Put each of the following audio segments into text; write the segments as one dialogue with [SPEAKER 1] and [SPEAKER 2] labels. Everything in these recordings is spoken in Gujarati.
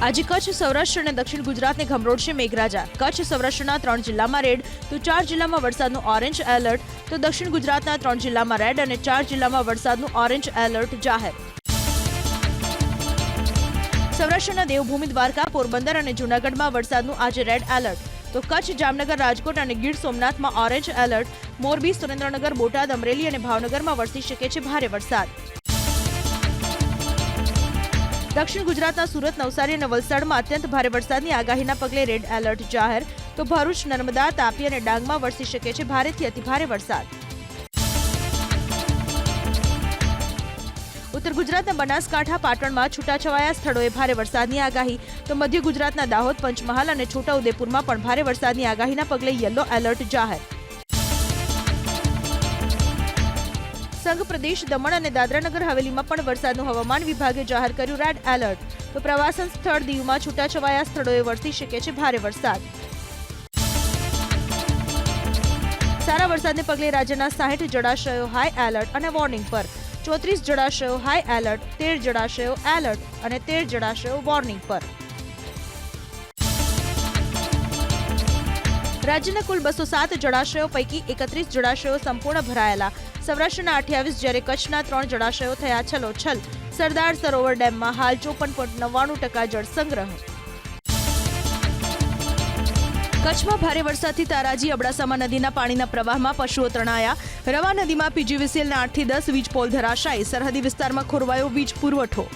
[SPEAKER 1] આજે કચ્છ, સૌરાષ્ટ્ર અને દક્ષિણ ગુજરાતને ગમરોડશે મેઘરાજા. કચ્છ, સૌરાષ્ટ્રના 3 જિલ્લામાં રેડ તો 4 જિલ્લામાં વરસાદનું ઓરેન્જ એલર્ટ, તો દક્ષિણ ગુજરાતના 3 જિલ્લામાં રેડ અને 4 જિલ્લામાં વરસાદનું ઓરેન્જ એલર્ટ જાહેર. સૌરાષ્ટ્રના દેવભૂમિ દ્વારકા, પોરબંદર અને જૂનાગઢમાં વરસાદનું આજે રેડ એલર્ટ, તો કચ્છ, જામનગર, રાજકોટ અને ગીર સોમનાથમાં ઓરેન્જ એલર્ટ. મોરબી, સુરેન્દ્રનગર, બોટાદ, અમરેલી અને ભાવનગરમાં વરસી શકે છે ભારે વરસાદ. દક્ષિણ ગુજરાતના સુરત, નવસારી અને વલસાડમાં અત્યંત ભારે વરસાદની આગાહીના પગલે રેડ એલર્ટ જાહેર, તો ભરૂચ, નર્મદા, તાપી અને ડાંગમાં વરસી શકે છે ભારેથી અતિભારે વરસાદ. ઉત્તર ગુજરાતના બનાસકાંઠા, પાટણમાં છૂટાછવાયા સ્થળોએ ભારે વરસાદની આગાહી, તો મધ્ય ગુજરાતના દાહોદ, પંચમહાલ અને છોટાઉદેપુરમાં પણ ભારે વરસાદની આગાહીના પગલે યલો એલર્ટ જાહેર. સંઘ પ્રદેશ દમણ અને દાદરાનગર હવેલીમાં પણ વરસાદનું હવામાન વિભાગે જાહેર કર્યું રેડ એલર્ટ, તો પ્રવાસન સ્થળ દીવમાં છૂટાછવાયા સ્થળોએ વરસી શકે છે ભારે વરસાદ. સારા વરસાદને પગલે રાજ્યના 60 જળાશયો હાઈ એલર્ટ અને વોર્નિંગ પર, 34 જળાશયો હાઈ એલર્ટ, 13 જળાશયો એલર્ટ અને 13 જળાશયો વોર્નિંગ પર. રાજ્યના કુલ 207 જળાશયો પૈકી 31 જળાશયો સંપૂર્ણ ભરાયેલા. સૌરાષ્ટ્રના 28 જ્યારે કચ્છના 3 જળાશયો થયા છલોછલ. સરદાર સરોવર ડેમમાં હાલ 54.99% જળ સંગ્રહ. કચ્છમાં ભારે વરસાદથી તારાજી, અબડાસામાં નદીના પાણીના પ્રવાહમાં પશુઓ તણાયા. રવા નદીમાં પીજીવીસીએલના 8 થી 10 વીજ પોલ ધરાશાયી. સરહદી વિસ્તારમાં ખોરવાયો વીજ પુરવઠો.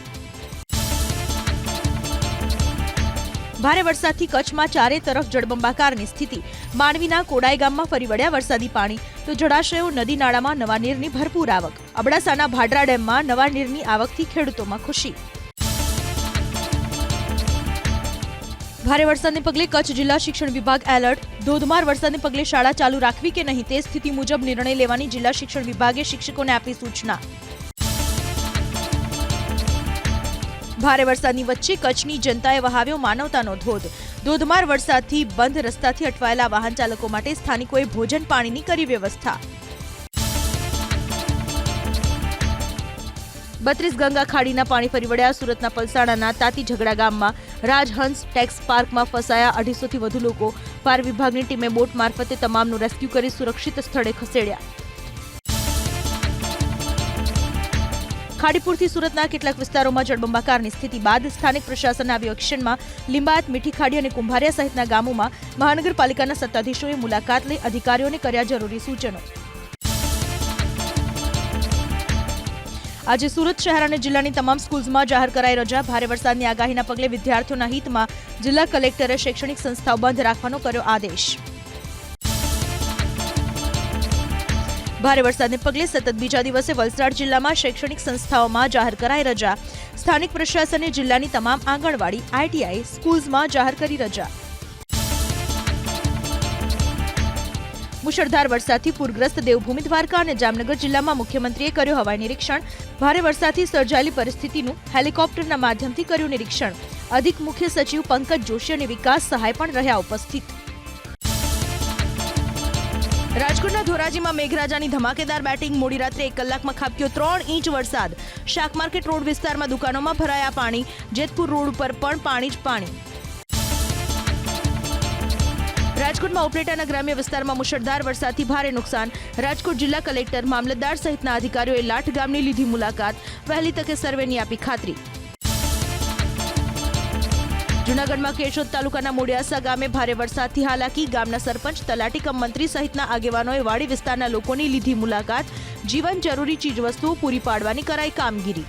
[SPEAKER 1] ભારે વરસાદથી કચ્છમાં ચારે તરફ જળબંબાકારની સ્થિતિ. માંડવીના કોડાઈ ગામમાં ફરી વળ્યા વરસાદી પાણી, તો જળાશયો, નદી નાળામાં નવા નીરની ભરપૂર આવક. અબડાસાના ભાડરા ડેમમાં નવા નીરની આવકથી ખેડૂતોમાં ખુશી. ભારે વરસાદને પગલે કચ્છ જિલ્લા શિક્ષણ વિભાગ એલર્ટ. ધોધમાર વરસાદને પગલે શાળા ચાલુ રાખવી કે નહીં તે સ્થિતિ મુજબ નિર્ણય લેવાની જિલ્લા શિક્ષણ વિભાગે શિક્ષકોને આપી સૂચના. ભારે વરસાદની વચ્ચે કચ્છની જનતાએ વહાવ્યો માનવતાનો ધોધ. ધોધમાર વરસાદથી બંધ રસ્તાથી અટવાયેલા વાહન ચાલકો માટે સ્થાનિકોએ ભોજન પાણીની કરી વ્યવસ્થા. 32 ગંગા ખાડીના પાણી ફરી વળ્યા. સુરતના પલસાણાના તાતી ઝઘડા ગામમાં રાજહંસ ટેક્સ પાર્કમાં ફસાયા 250 થી વધુ લોકો. ફાયર વિભાગની ટીમે બોટ મારફતે તમામનું રેસ્ક્યુ કરી સુરક્ષિત સ્થળે ખસેડ્યા. ખાડીપુરથી સુરતના કેટલાક વિસ્તારોમાં જળબંબાકારની સ્થિતિ બાદ સ્થાનિક પ્રશાસનના આવી એક્શનમાં લીંબાયત, મીઠી ખાડી અને કુંભારિયા સહિતના ગામોમાં મહાનગરપાલિકાના સત્તાધીશોએ મુલાકાત લઈ અધિકારીઓને કર્યા જરૂરી સૂચનો. આજે સુરત શહેર અને જિલ્લાની તમામ સ્કૂલ્સમાં જાહેર કરાઈ રજા. ભારે વરસાદની આગાહીના પગલે વિદ્યાર્થીઓના હિતમાં જિલ્લા કલેક્ટરે શૈક્ષણિક સંસ્થાઓ બંધ રાખવાનો કર્યો આદેશ. ભારે વરસાદને પગલે સતત બીજા દિવસે વલસાડ જિલ્લામાં શૈક્ષણિક સંસ્થાઓમાં જાહેર કરાઈ રજા. સ્થાનિક પ્રશાસને જિલ્લાની તમામ આંગણવાડી, આઈટીઆઈ સ્કૂલ્સમાં જાહેર કરી રજા. મુશળધાર વરસાદથી પૂરગ્રસ્ત દેવભૂમિ દ્વારકા અને જામનગર જિલ્લામાં મુખ્યમંત્રીએ કર્યો હવાઈ નિરીક્ષણ. ભારે વરસાદથી સર્જાયેલી પરિસ્થિતિનું હેલિકોપ્ટરના માધ્યમથી કર્યું નિરીક્ષણ. અધિક મુખ્ય સચિવ પંકજ જોશી અને વિકાસ સહાય પણ રહ્યા ઉપસ્થિત. રાજકોટના ધોરાજીમાં મેઘરાજાની ધમાકેદાર બેટિંગ. મોડી રાત્રે 1 કલાકમાં ખાબક્યો 3 ઇંચ વરસાદ. શાક માર્કેટ રોડ વિસ્તારમાં દુકાનોમાં ભરાયા પાણી. જેતપુર રોડ ઉપર પણ પાણી જ પાણી. રાજકોટમાં ઉપલેટાના ગ્રામ્ય વિસ્તારમાં મુશળધાર વરસાદથી ભારે નુકસાન. રાજકોટ જિલ્લા કલેક્ટર, મામલતદાર સહિતના અધિકારીઓએ લાઠ ગામની લીધી મુલાકાત. વહેલી તકે સર્વેની આપી ખાતરી. જૂનાગઢમાં કેશોદ તાલુકાના મોડિયાસા ગામે ભારે વરસાદથી હાલાકી. ગામના સરપંચ, તલાટી કમ મંત્રી સહિતના આગેવાનોએ વાડી વિસ્તારના લોકોની લીધી મુલાકાત. જીવન જરૂરી ચીજવસ્તુઓ પૂરી પાડવાની કરાઈ કામગીરી.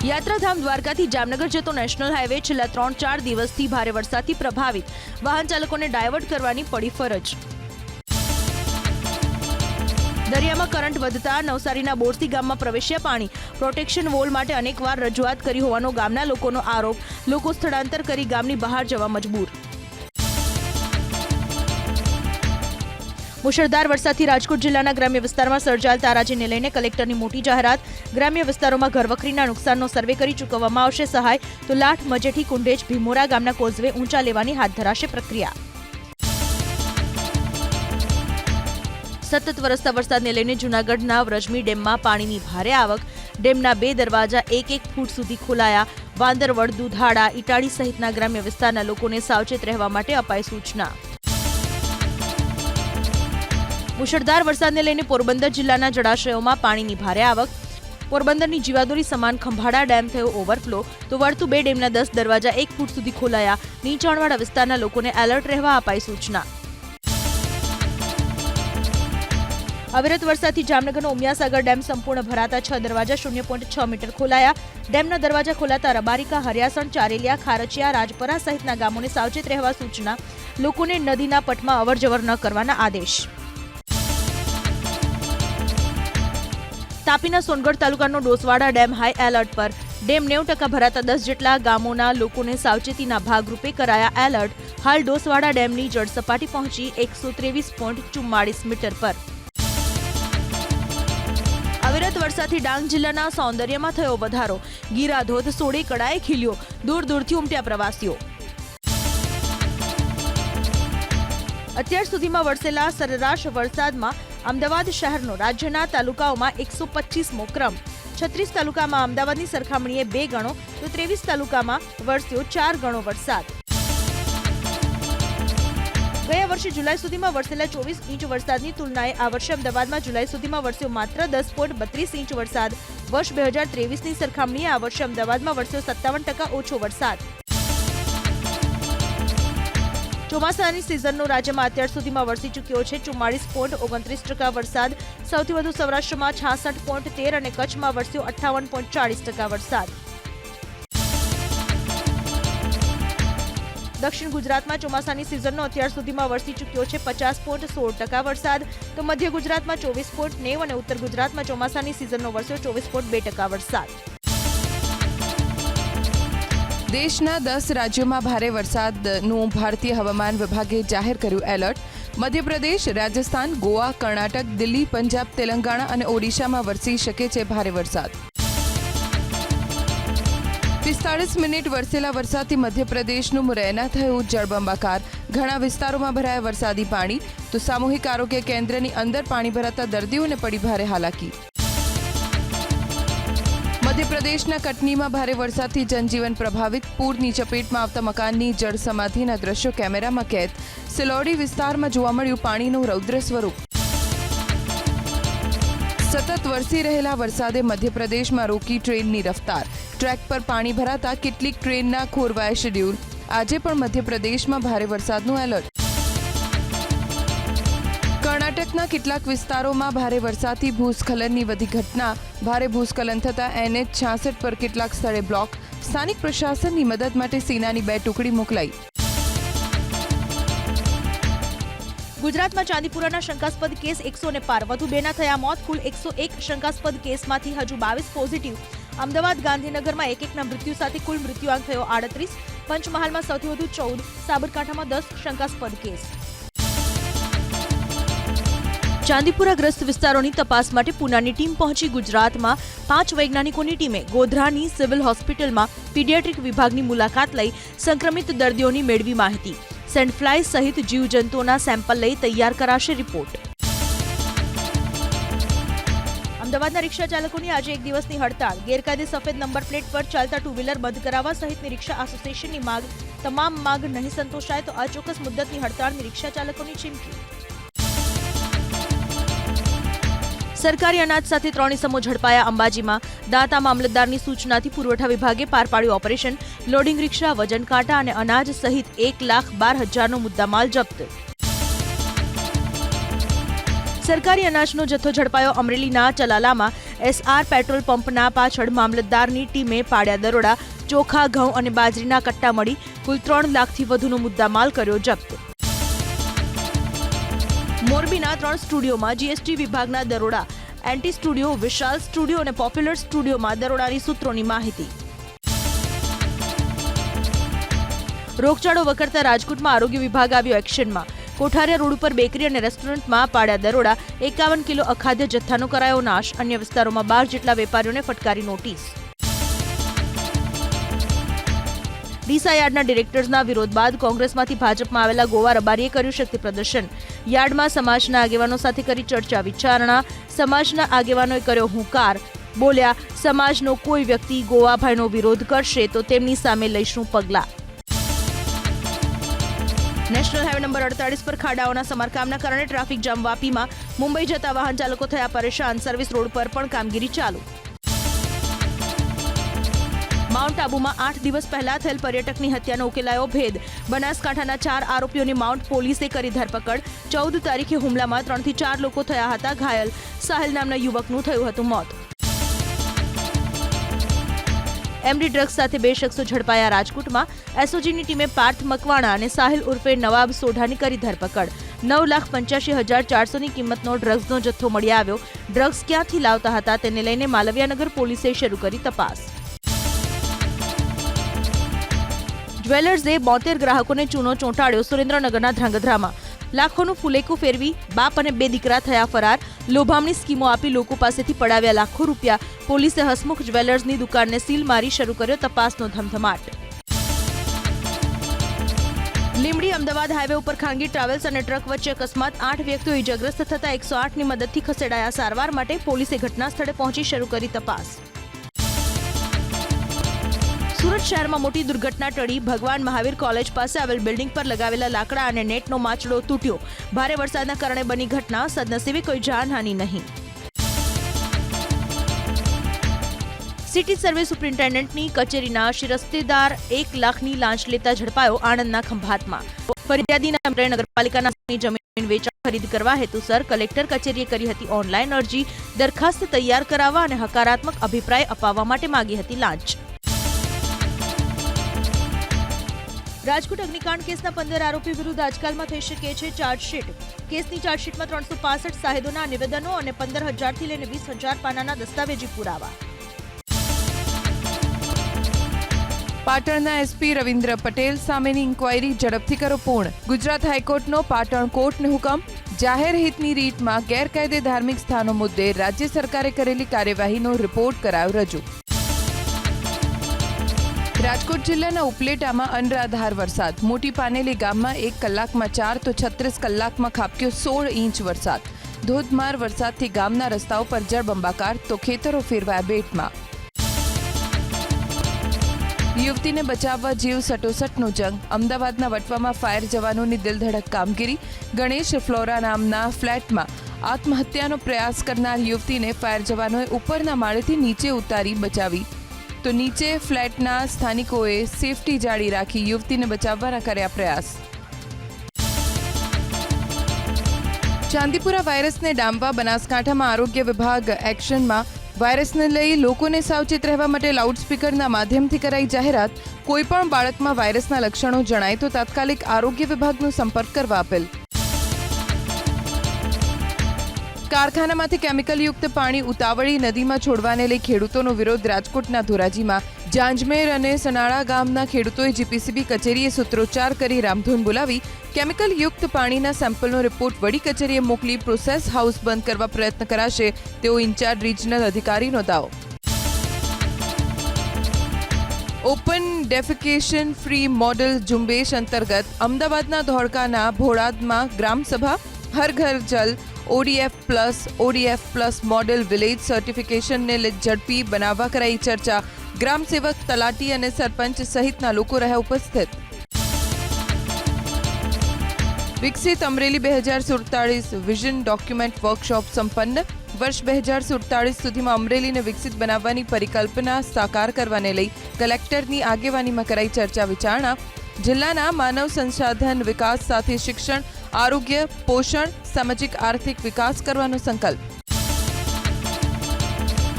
[SPEAKER 1] યાત્રાધામ દ્વારકાથી જામનગર જતો નેશનલ હાઈવે છેલ્લા 3-4 દિવસથી ભારે વરસાદથી પ્રભાવિત. વાહન ચાલકોને ડાયવર્ટ કરવાની પડી ફરજ. દરિયામાં કરંટ વધતા નવસારીના બોરસી ગામમાં પ્રવેશ્યા પાણી. પ્રોટેક્શન વોલ માટે અનેકવાર રજૂઆત કરી હોવાનો ગામના લોકોનો આરોપ. લોકો સ્થળાંતર કરી ગામની બહાર જવા મજબૂર. મુશળધાર વરસાદથી રાજકોટ જિલ્લાના ગ્રામ્ય વિસ્તારમાં સર્જાયેલ તારાજીને લઈને કલેક્ટરની મોટી જાહેરાત. ગ્રામ્ય વિસ્તારોમાં ઘરવખરીના નુકસાનનો સર્વે કરી ચૂકવવામાં આવશે સહાય. તો લાઠ, મજેઠી, કુંડેજ, ભીમોરા ગામના કોઝવે ઊંચા લેવાની હાથ ધરાશે પ્રક્રિયા. સતત વરસતા વરસાદને લઈને જૂનાગઢના વ્રજમી ડેમમાં પાણીની ભારે આવક. ડેમના 2 દરવાજા 1 ફૂટ સુધી ખોલાયા. વાંદરવડ, દુધાળા, ઇટાળી સહિતના ગ્રામ્ય વિસ્તારના લોકોને સાવચેત રહેવા માટે અપાઈ સૂચના. મુશળધાર વરસાદને લઈને પોરબંદર જિલ્લાના જળાશયોમાં પાણીની ભારે આવક. પોરબંદરની જીવાદોરી સમાન ખંભાળા ડેમ થયો ઓવરફ્લો, તો વર્તુ 2 ડેમના 10 દરવાજા 1 ફૂટ સુધી ખોલાયા. નીચાણવાળા વિસ્તારના લોકોને એલર્ટ રહેવા અપાઈ સૂચના. અવિરત વરસાદથી જામનગરનો ઉમિયાસાગર ડેમ સંપૂર્ણ ભરાતા 6 દરવાજા 0.6 મીટર ખોલાયા. ડેમના દરવાજા ખોલાતા રબારિકા, હરિયાસણ, ચારેલિયા, ખારચિયા, રાજપરા સહિતના ગામોને સાવચેત રહેવા સૂચના. લોકોને નદીના પટમાં અવરજવર ન કરવાના આદેશ. તાપીના સોનગઢ તાલુકાનો ડોસવાડા ડેમ હાઈ એલર્ટ પર. ડેમ 90% ભરાતા 10 જેટલા ગામોના લોકોને સાવચેતીના ભાગરૂપે કરાયા એલર્ટ. હાલ ડોસવાડા ડેમની જળસપાટી પહોંચી 123.44 મીટર પર. અવિરત વરસાદથી ડાંગ જિલ્લાના સૌંદર્યમાં થયો વધારો. ગીરા ધોધ સોળે કળાએ ખીલ્યો. દૂર દૂરથી ઉમટ્યા પ્રવાસીઓ. અત્યાર સુધીમાં વરસેલા સરેરાશ વરસાદમાં અમદાવાદ શહેરનો રાજ્યના તાલુકાઓમાં 125મો ક્રમ. 36 તાલુકામાં અમદાવાદની સરખામણીએ 2 ગણો, તો 23 તાલુકામાં વરસ્યો 4 ગણો વરસાદ. ગયા વર્ષે જુલાઈ સુધીમાં વરસેલા 24 ઇંચ વરસાદની તુલનાએ આ વર્ષે અમદાવાદમાં જુલાઈ સુધીમાં વરસ્યો માત્ર 10.32 ઇંચ વરસાદ. વર્ષ 2023ની સરખામણીએ આ વર્ષે અમદાવાદમાં વરસ્યો 57% ઓછો વરસાદ. ચોમાસાની સિઝનનો રાજ્યમાં અત્યાર સુધીમાં વરસી ચૂક્યો છે 44.29% વરસાદ. સૌથી વધુ સૌરાષ્ટ્રમાં 66.13 અને કચ્છમાં વરસ્યો 58.40% વરસાદ. દક્ષિણ ગુજરાતમાં ચોમાસાની સિઝનનો અત્યાર સુધીમાં વરસી ચૂક્યો છે 50.16% વરસાદ, તો મધ્ય ગુજરાતમાં 24.90 અને ઉત્તર ગુજરાતમાં ચોમાસાની સિઝનનો વરસ્યો 24.2% વરસાદ.
[SPEAKER 2] દેશના 10 રાજ્યોમાં ભારે વરસાદનું ભારતીય હવામાન વિભાગે જાહેર કર્યું એલર્ટ. મધ્યપ્રદેશ, રાજસ્થાન, ગોવા, કર્ણાટક, દિલ્હી, પંજાબ, તેલંગાણા અને ઓડિશામાં વરસી શકે છે ભારે વરસાદ. 45 મિનિટ વરસેલા વરસાદથી મધ્યપ્રદેશનું મુરૈના થયું જળબંબાકાર. ઘણા વિસ્તારોમાં ભરાયા વરસાદી પાણી, તો સામૂહિક આરોગ્ય કેન્દ્રની અંદર પાણી ભરાતા દર્દીઓને પડી ભારે હાલાકી. મધ્યપ્રદેશના કટનીમાં ભારે વરસાદથી જનજીવન પ્રભાવિત. પૂરની ચપેટમાં આવતા મકાનની જળ સમાધિના દ્રશ્યો કેમેરામાં કેદ. સિલોડી વિસ્તારમાં જોવા મળ્યું પાણીનું રૌદ્ર સ્વરૂપ. સતત વરસી રહેલા વરસાદે મધ્યપ્રદેશમાં રોકી ટ્રેનની રફતાર. ટ્રેક પર પાણી ભરાતા કેટલીક ટ્રેનના ખોરવાયા શેડ્યુલ. આજે પણ મધ્યપ્રદેશમાં ભારે વરસાદનું એલર્ટ. કર્ણાટકના કેટલાક વિસ્તારોમાં ભારે વરસાદથી ભૂસ્ખલનની વધી ઘટના. ભારે ભૂસ્ખલન થતાં NH66 પર કેટલાક સ્થળે બ્લોક. સ્થાનિક પ્રશાસનની મદદ માટે સેનાની 2 ટુકડી મોકલાઈ.
[SPEAKER 1] ગુજરાતમાં ચાંદીપુરાના શંકાસ્પદ કેસ 100 પાર. વધુ 2ના થયા મોત. કુલ 101 શંકાસ્પદ કેસમાંથી હજુ 22 પોઝિટિવ. અમદાવાદ, ગાંધીનગરમાં 1-1ના મૃત્યુ સાથે કુલ મૃત્યુઆંક થયો 38. પંચમહાલમાં સૌથી વધુ 14, સાબરકાંઠામાં 10 શંકાસ્પદ કેસ. ચાંદીપુરાગ્રસ્ત વિસ્તારોની તપાસ માટે પુનાની ટીમ પહોંચી ગુજરાતમાં. 5 વૈજ્ઞાનિકોની ટીમે ગોધરાની સિવિલ હોસ્પિટલમાં પીડિયાટ્રિક વિભાગની મુલાકાત લઈ સંક્રમિત દર્દીઓની મેળવી માહિતી. સેન્ડફ્લાય સહિત જીવજંતુઓના સેમ્પલ લઈ તૈયાર કરાશે રિપોર્ટ. અમદાવાદના રિક્ષા ચાલકોની આજે 1 દિવસની હડતાળ. ગેરકાયદે સફેદ નંબર પ્લેટ પર ચાલતા 2 વ્હીલર બંધ કરાવવા સહિતની રિક્ષા એસોસિએશનની માંગ. તમામ માંગ નહીં સંતોષાય તો અચોક્કસ મુદ્દતની હડતાળની રિક્ષા ચાલકોની ચીમકી. સરકારી અનાજ સાથે 3 ઇસમો ઝડપાયા અંબાજીમાં. દાંતા મામલતદારની સૂચનાથી પુરવઠા વિભાગે પાર પાડ્યું ઓપરેશન. લોડિંગ રિક્ષા, વજન કાંટા અને અનાજ સહિત 1,12,000નો મુદ્દામાલ જપ્ત. સરકારી અનાજનો જથ્થો ઝડપાયો અમરેલીના ચલાલામાં. SR પેટ્રોલ પંપના પાછળ મામલતદારની ટીમે પાડ્યા દરોડા. ચોખા, ઘઉં અને બાજરીના કટ્ટા મળી કુલ 3 લાખથી વધુનો મુદ્દામાલ કર્યો જપ્ત. મોરબીના 3 સ્ટુડિયોમાં GST વિભાગના દરોડા. એન્ટી સ્ટુડિયો, વિશાલ સ્ટુડિયો અને પોપ્યુલર સ્ટુડિયોમાં દરોડાની સૂત્રોની માહિતી. રોગચાળો વકરતા રાજકોટમાં આરોગ્ય વિભાગ આવ્યો એક્શનમાં. કોઠારિયા રોડ ઉપર બેકરી અને રેસ્ટોરન્ટમાં પાડ્યા દરોડા. 51 કિલો અખાદ્ય જથ્થાનો કરાયો નાશ. અન્ય વિસ્તારોમાં 12 જેટલા વેપારીઓને ફટકારી નોટિસ. ડીસા યાર્ડના ડિરેક્ટર્સના વિરોધ બાદ કોંગ્રેસમાંથી ભાજપમાં આવેલા ગોવા રબારીએ કર્યું શક્તિ પ્રદર્શન. યાર્ડમાં સમાજના આગેવાનો સાથે કરી ચર્ચા વિચારણા. સમાજના આગેવાનોએ કર્યો હુંકાર. બોલ્યા, સમાજનો કોઈ વ્યક્તિ ગોવાભાઈનો વિરોધ કરશે તો તેમની સામે લઈશું પગલાં. નેશનલ હાઈવે નંબર 48 પર ખાડાઓના સમારકામના કારણે ટ્રાફિક જામ. વાપીમાં મુંબઈ જતા વાહન ચાલકો થયા પરેશાન. સર્વિસ રોડ પર પણ કામગીરી ચાલુ. માઉન્ટ આબુમાં 8 દિવસ પહેલા થયેલ પર્યટકની હત્યાનો ઉકેલાયો ભેદ. બનાસકાંઠાના 4 આરોપીઓની માઉન્ટ પોલીસે કરી ધરપકડ. 14 તારીખે હુમલામાં 3 થી 4 લોકો થયા હતા ઘાયલ. સાહિલ નામના યુવકનું થયું હતું મોત. એમડી ડ્રગ્સ સાથે 2 શખ્સો ઝડપાયા રાજકોટમાં. એસઓજીની ટીમે પાર્થ મકવાણા અને સાહિલ ઉર્ફે નવાબ સોઢાની કરી ધરપકડ. 9,85,400ની કિંમતનો ડ્રગ્સનો જથ્થો મળી આવ્યો. ડ્રગ્સ ક્યાંથી લાવતા હતા તેને લઈને માલવિયાનગર પોલીસે શરૂ કરી તપાસ. જ્વેલર્સે 72 ગ્રાહકોને ચૂનો ચોંટાડ્યો. સુરેન્દ્રનગરના ધ્રાંગધ્રામાં લાખોનું ફુલેકું ફેરવી બાપ અને 2 દીકરા થયા ફરાર. લોભામણી સ્કીમો આપી લોકો પાસેથી પડાવ્યા લાખો રૂપિયા. પોલીસે હસમુખ જ્વેલર્સની દુકાનને સીલ મારી શરૂ કર્યો તપાસનો ધમધમાટ. લીંબડી અમદાવાદ હાઈવે ઉપર ખાનગી ટ્રાવેલ્સ અને ટ્રક વચ્ચે અકસ્માત. 8 વ્યક્તિઓ ઇજાગ્રસ્ત થતા 108ની મદદથી ખસેડાયા સારવાર માટે. પોલીસે ઘટના સ્થળે પહોંચી શરૂ કરી તપાસ. સુરત શહેરમાં મોટી દુર્ઘટના ટળી. ભગવાન મહાવીર કોલેજ પાસે આવેલ બિલ્ડિંગ પર લગાવેલા લાકડા અને નેટનો માચડો તૂટ્યો. ભારે વરસાદના કારણે બની ઘટના. સદનસીબે કોઈ જાનહાનિ નહીં. સિટી સર્વે સુપ્રિન્ટેન્ડન્ટની કચેરીના શિરસ્તેદાર 1 લાખની લાંચ લેતા ઝડપાયો. આણંદના ખંભાતમાં ફરિયાદીના નગરપાલિકાના જમીન વેચાણ ખરીદ કરવા હેતુસર કલેક્ટર કચેરીએ કરી હતી ઓનલાઈન અરજી. દરખાસ્ત તૈયાર કરાવવા અને હકારાત્મક અભિપ્રાય અપાવવા માટે માંગી હતી લાંચ. રાજકોટ અગ્નિકાંડ કેસના 15 આરોપી વિરુદ્ધ આજકાલમાં થઈ શકે છે ચાર્જશીટ. કેસની ચાર્જશીટમાં 365 સાહેદોના નિવેદનો અને 15,000થી લઈને 20,000 પાનાના દસ્તાવેજી પુરાવા.
[SPEAKER 2] પાટણના એસપી રવિન્દ્ર પટેલ સામેની ઇન્કવાયરી ઝડપથી કરો પૂર્ણ. ગુજરાત હાઈકોર્ટનો પાટણ કોર્ટને હુકમ. જાહેર હિતની રીતમાં ગેરકાયદે ધાર્મિક સ્થાનો મુદ્દે રાજ્ય સરકારે કરેલી કાર્યવાહીનો રિપોર્ટ કરાયો રજૂ. રાજકોટ જિલ્લાના ઉપલેટામાં અનરાધાર વરસાદ. મોટી પાનેલી ગામમાં 1 કલાકમાં 4 તો 36 કલાકમાં ખાબક્યો 16 ઇંચ વરસાદ. ધોધમાર વરસાદથી ગામના રસ્તાઓ પર જળબંબાકાર તો ખેતરો ફેરવાયા બેટમાં. યુવતીને બચાવવા જીવ સટોસટનો જંગ. અમદાવાદના વટવામાં ફાયર જવાનોની દિલધડક કામગીરી. ગણેશ ફ્લોરા નામના ફ્લેટમાં આત્મહત્યાનો પ્રયાસ કરનાર યુવતીને ફાયર જવાનોએ ઉપરના માળેથી નીચે ઉતારી બચાવી. તો નીચે ફ્લેટના સ્થાનિકોએ સેફટી જાળી રાખી યુવતીને બચાવવાના કર્યા પ્રયાસ. ચાંદીપુરા વાયરસને ડામવા બનાસકાંઠામાં આરોગ્ય વિભાગ એક્શનમાં. વાયરસને લઈ લોકોને સાવચેત રહેવા માટે લાઉડસ્પીકરના માધ્યમથી કરાઈ જાહેરાત. કોઈપણ બાળકમાં વાયરસના લક્ષણો જણાય તો તાત્કાલિક આરોગ્ય વિભાગનો સંપર્ક કરવા અપીલ. કારખાનામાંથી કેમિકલયુક્ત પાણી ઉતાવળી નદીમાં છોડવાને લઈ ખેડૂતોનો વિરોધ. રાજકોટના ધોરાજીમાં જાંજમેર અને સનાળા ગામના ખેડૂતોએ જીપીસીબી કચેરીએ સૂત્રોચ્ચાર કરી રામધૂન બોલાવી. કેમિકલયુક્ત પાણીના સેમ્પલનો રિપોર્ટ વડી કચેરીએ મોકલી પ્રોસેસ હાઉસ બંધ કરવા પ્રયત્ન કરાશે તેવો ઇન્ચાર્જ રિજનલ અધિકારીનો દાવો. ઓપન ડેફિકેશન ફ્રી મોડલ ઝુંબેશ અંતર્ગત અમદાવાદના ધોળકાના ભોળાદમાં ગ્રામસભા. હર ઘર જલ ODF પ્લસ મોડેલ વિલેજ સર્ટિફિકેશનને ઝડપી બનાવવા કરાઈ ચર્ચા. ગ્રામસેવક, તલાટી અને સરપંચ સહિતના લોકો રહ્યા ઉપસ્થિત. વિકસિત અમરેલી 2047 વિઝન ડોક્યુમેન્ટ વર્કશોપ સંપન્ન. વર્ષ 2047 સુધીમાં અમરેલીને વિકસિત બનાવવાની પરિકલ્પના સાકાર કરવાને લઈ કલેક્ટરની આગેવાનીમાં કરાઈ ચર્ચા વિચારણા. જિલ્લાના માનવ સંસાધન વિકાસ સાથે શિક્ષણ, આરોગ્ય, પોષણ, સામાજિક આર્થિક વિકાસ કરવાનો સંકલ્પ.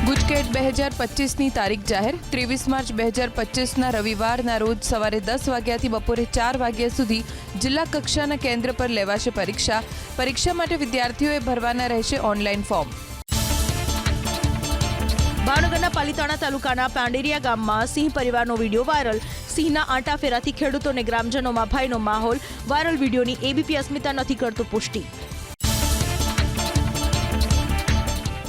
[SPEAKER 2] ગુજકેટ 2025ની તારીખ જાહેર. 23 માર્ચ 2025ના રવિવારના રોજ સવારે 10 વાગ્યાથી બપોરે 4 વાગ્યા સુધી જિલ્લા કક્ષાના કેન્દ્ર પર લેવાશે પરીક્ષા. પરીક્ષા માટે વિદ્યાર્થીઓએ ભરવાના રહેશે ઓનલાઈન ફોર્મ.
[SPEAKER 1] ભાવનગરના પાલીતાણા તાલુકાના પાંડેરિયા ગામમાં સિંહ પરિવારનો વિડીયો વાયરલ. સિંહના આંટા ફેરાથી ખેડૂતો અને ગ્રામજનોમાં ભયનો માહોલ. વાયરલ વિડીયોની એબીપી અસ્મિતા નથી કરતું પુષ્ટિ.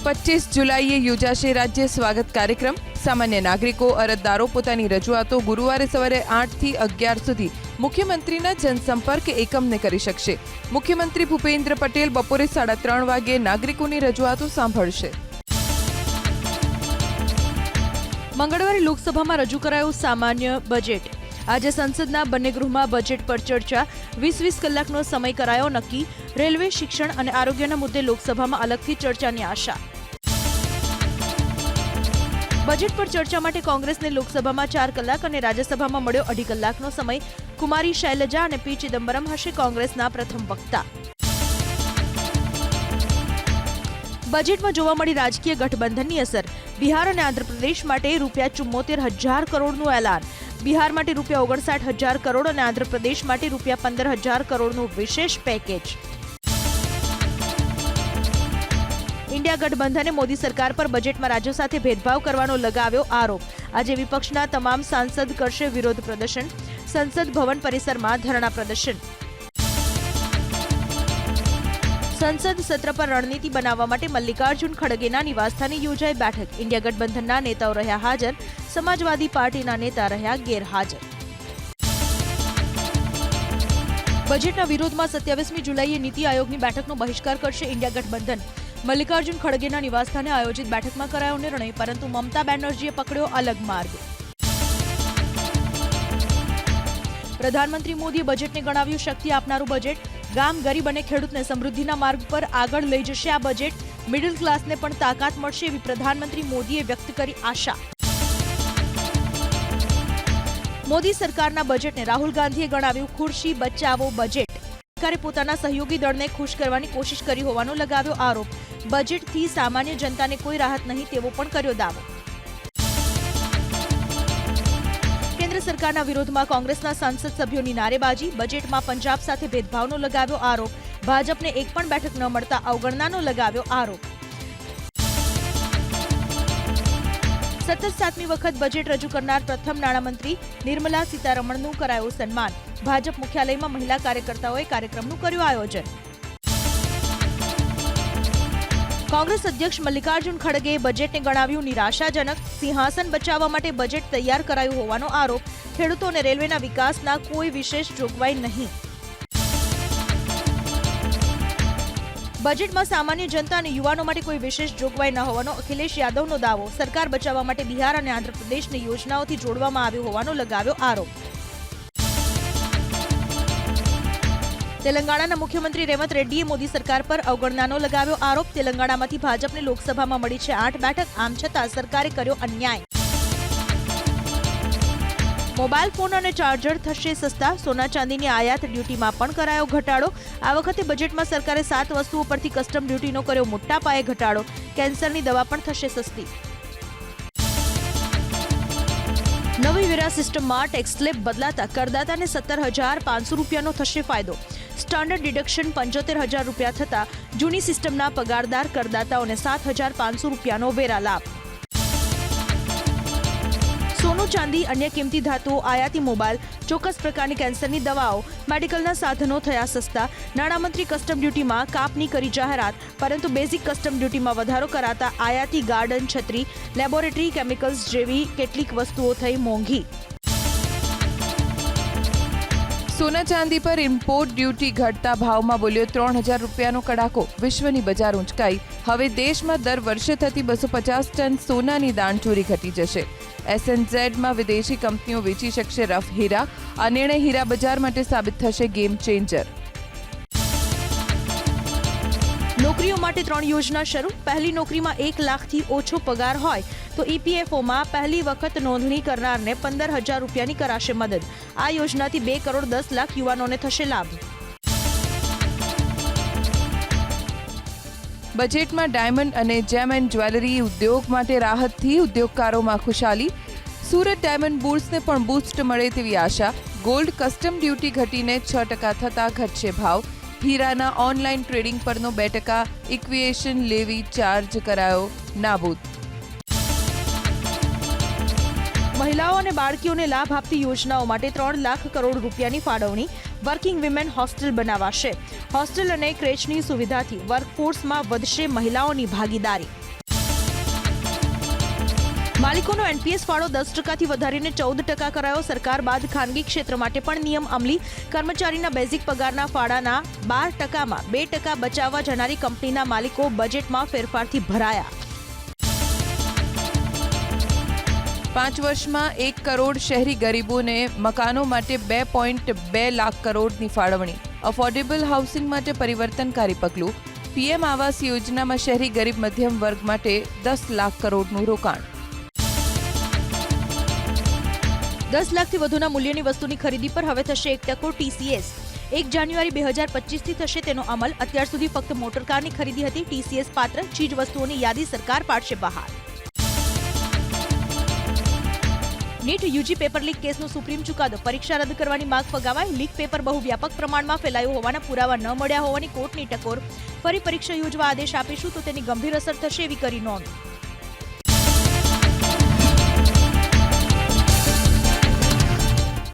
[SPEAKER 2] 25 જુલાઈએ યોજાશે રાજ્ય સ્વાગત કાર્યક્રમ. સામાન્ય નાગરિકો, અરજદારો પોતાની રજૂઆતો ગુરુવારે સવારે 8 થી 11 સુધી મુખ્યમંત્રીના જનસંપર્ક એકમને કરી શકશે. મુખ્યમંત્રી ભૂપેન્દ્ર પટેલ બપોરે 3:30 વાગે નાગરિકોની રજૂઆતો સાંભળશે.
[SPEAKER 1] મંગળવારે લોકસભામાં રજૂ કરાયું સામાન્ય બજેટ. આજે સંસદના બંને ગૃહમાં બજેટ પર ચર્ચા. 20 કલાકનો સમય કરાયો નક્કી. રેલવે, શિક્ષણ અને આરોગ્યના મુદ્દે લોકસભામાં અલગથી ચર્ચાની આશા. બજેટ પર ચર્ચા માટે કોંગ્રેસને લોકસભામાં 4 કલાક અને રાજ્યસભામાં મળ્યો 2.5 કલાકનો સમય. કુમારી શૈલજા અને પી ચિદમ્બરમ હશે કોંગ્રેસના પ્રથમ વક્તા. બજેટમાં જોવા મળી રાજકીય ગઠબંધનની અસર. બિહાર અને આંધ્રપ્રદેશ માટે ₹74,000 કરોડનું એલાન. બિહાર માટે ₹59,000 કરોડ અને આંધ્રપ્રદેશ માટે ₹15,000 કરોડનું વિશેષ પેકેજ. ઇન્ડિયા ગઠબંધને મોદી સરકાર પર બજેટમાં રાજ્યો સાથે ભેદભાવ કરવાનો લગાવ્યો આરોપ. આજે વિપક્ષના તમામ સાંસદ કરશે વિરોધ પ્રદર્શન. સંસદ ભવન પરિસરમાં ધરણા પ્રદર્શન. સંસદ સત્ર પર રણનીતિ બનાવવા માટે મલ્લિકાર્જુન ખડગેના નિવાસસ્થાને યોજાઈ બેઠક. ઇન્ડિયા ગઠબંધનના નેતાઓ રહ્યા હાજર. સમાજવાદી પાર્ટીના નેતા રહ્યા ગેરહાજર. બજેટના વિરોધમાં 27મી જુલાઈએ નીતિ આયોગની બેઠકનો બહિષ્કાર કરશે ઇન્ડિયા ગઠબંધન. મલ્લિકાર્જુન ખડગેના નિવાસસ્થાને આયોજિત બેઠકમાં કરાયો નિર્ણય, પરંતુ મમતા બેનર્જીએ પકડ્યો અલગ માર્ગ. પ્રધાનમંત્રી મોદીએ બજેટને ગણાવ્યું શક્તિ આપનારું બજેટ. ગામ, ગરીબ અને ખેડૂતને સમૃદ્ધિના માર્ગ પર આગળ લઈ જશે આ બજેટ. મિડલ ક્લાસને પણ તાકાત મળશે એવી પ્રધાનમંત્રી મોદીએ વ્યક્ત કરી આશા. મોદી સરકારના બજેટને રાહુલ ગાંધીએ ગણાવ્યું ખુરશી બચાવો બજેટ. સરકારે પોતાના સહયોગી દળને ખુશ કરવાની કોશિશ કરી હોવાનો લગાવ્યો આરોપ. બજેટથી સામાન્ય જનતાને કોઈ રાહત નહીં તેવો પણ કર્યો દાવો. કેન્દ્ર સરકારના વિરોધમાં કોંગ્રેસના સાંસદ સભ્યોની નારેબાજી. બજેટમાં પંજાબ સાથે ભેદભાવનો લગાવ્યો આરોપ. ભાજપને એક પણ બેઠક ન મળતા અવગણનાનો લગાવ્યો આરોપ. સતત 7મી વખત બજેટ રજૂ કરનાર પ્રથમ નાણામંત્રી નિર્મલા સીતારમણનું કરાયું સન્માન. ભાજપ મુખ્યાલયમાં મહિલા કાર્યકર્તાઓએ કાર્યક્રમનું કર્યું આયોજન. કોંગ્રેસ અધ્યક્ષ મલ્લિકાર્જુન ખડગેએ બજેટને ગણાવ્યું નિરાશાજનક. સિંહાસન બચાવવા માટે બજેટ તૈયાર કરાયું હોવાનો આરોપ. ખેડૂતો અને રેલવેના વિકાસના કોઈ વિશેષ જોગવાઈ નહીં. બજેટમાં સામાન્ય જનતા અને યુવાનો માટે કોઈ વિશેષ જોગવાઈ ન હોવાનો અખિલેશ યાદવનો દાવો. સરકાર બચાવવા માટે બિહાર અને આંધ્રપ્રદેશને યોજનાઓથી જોડવામાં આવ્યો હોવાનો લગાવ્યો આરોપ. તેલંગાણાના મુખ્યમંત્રી રેવંત રેડ્ડીએ મોદી સરકાર પર અવગણનાનો લગાવ્યો આરોપ. તેલંગાણામાંથી ભાજપને લોકસભામાં મળી છે 8 બેઠક. આમ છતાં સરકારે કર્યો અન્યાય. મોબાઈલ ફોન અને ચાર્જર થશે સસ્તા. સોના ચાંદીની આયાત ડ્યુટીમાં પણ કરાયો ઘટાડો. આ વખતે બજેટમાં સરકારે 7 વસ્તુઓ પરથી કસ્ટમ ડ્યુટીનો કર્યો મોટા પાયે ઘટાડો. કેન્સરની દવા પણ થશે સસ્તી. નવી વેરા સિસ્ટમમાં ટેક્સ સ્લેબ બદલાતા કરદાતાને ₹17,500નો થશે ફાયદો. સ્ટાન્ડર્ડ ડિડક્શન ₹75,000 થતા જૂની સિસ્ટમના પગારદાર કરદાતાઓને ₹7,500નો વેરા લાભ. સોનું, ચાંદી, અન્ય કિંમતી ધાતુઓ, આયાતી મોબાઈલ, ચોક્કસ પ્રકારની કેન્સરની દવાઓ, મેડિકલના સાધનો થયા સસ્તા. નાણામંત્રી કસ્ટમ ડ્યુટીમાં કાપની કરી જાહેરાત, પરંતુ બેઝિક કસ્ટમ ડ્યુટીમાં વધારો કરાતા આયાતી ગાર્ડન, છત્રી, લેબોરેટરી કેમિકલ્સ જેવી કેટલીક વસ્તુઓ થઈ મોંઘી.
[SPEAKER 2] સોના ચાંદી પર ઇમ્પોર્ટ ડ્યુટી ઘટતા ભાવમાં બોલ્યો ₹3,000નો કડાકો. વિશ્વની બજાર ઊંચકાઈ. હવે દેશમાં દર વર્ષે થતી 250 ટન સોનાની દાણચોરી ઘટી જશે. SNZમાં વિદેશી કંપનીઓ વેચી શકશે રફ હીરા. આ નિર્ણય હીરા બજાર માટે સાબિત થશે ગેમ ચેન્જર. નોકરીઓ માટે 3 યોજના શરૂ. પહેલી નોકરીમાં 1 લાખથી ઓછો પગાર હોય તો EPFOમાં પહેલી વખત નોંધણી કરનારને ₹15,000ની કરાશે મદદ. આ યોજનાથી 2,10,00,000 યુવાનોને થશે લાભ. બજેટમાં ડાયમંડ અને જેમ એન્ડ જ્વેલરી ઉદ્યોગ માટે રાહતથી ઉદ્યોગકારોમાં ખુશાલી. સુરત ડાયમંડ બુલ્સને પણ બૂસ્ટ મળે તેવી આશા. ગોલ્ડ કસ્ટમ ડ્યુટી ઘટીને 6% થતાં ઘટશે ભાવ. હીરાના ઓનલાઈન ટ્રેડિંગ પરનો 2% ઇક્વિએશન લેવી ચાર્જ કરાયો નાબૂદ.
[SPEAKER 1] મહિલાઓ અને બાળકીઓને લાભ આપતી યોજનાઓ માટે 3 લાખ કરોડ રૂપિયાની ફાળવણી. વર્કિંગ વિમેન હોસ્ટેલ બનાવાશે. હોસ્ટેલ અને ક્રેચની સુવિધાથી વર્કફોર્સમાં વધશે મહિલાઓની ભાગીદારી. માલિકોનો NPS ફાળો 10%થી વધારીને 14% કરાયો. સરકાર બાદ ખાનગી ક્ષેત્ર માટે પણ નિયમ અમલી. કર્મચારીના બેઝિક પગારના ફાળાના 12%માં 2% બચાવવા જનારી કંપનીના માલિકો બજેટમાં ફેરફારથી ભરાયા.
[SPEAKER 2] 5 વર્ષમાં 1 કરોડ શહેરી ગરીબોને મકાનો માટે 2.2 લાખ કરોડની ફાળવણી. અફોર્ડેબલ હાઉસિંગ માટે પરિવર્તનકારી પગલું. પીએમ આવાસ યોજનામાં શહેરી ગરીબ મધ્યમ વર્ગ માટે 10 લાખ કરોડનું રોકાણ.
[SPEAKER 1] 10 લાખથી વધુના મૂલ્યની વસ્તુની ખરીદી પર હવે થશે 1% TCS. 1 જાન્યુઆરી 2025થી થશે તેનો અમલ. અત્યાર સુધી ફક્ત મોટરકારની ખરીદી હતી TCS પાત્ર. ચીજ વસ્તુઓની યાદી સરકાર પાડશે બહાર. નીટ યુજી પેપર લીક કેસનો સુપ્રીમ ચુકાદો. પરીક્ષા રદ કરવાની માંગ ફગાવાઈ. લીક પેપર બહુ વ્યાપક પ્રમાણમાં ફેલાયો હોવાના પુરાવા ન મળ્યા હોવાની કોર્ટની ટકોર. ફરી પરીક્ષા યોજવા આદેશ આપીશું તો તેની ગંભીર અસર થશે એવી કરી નોંધ.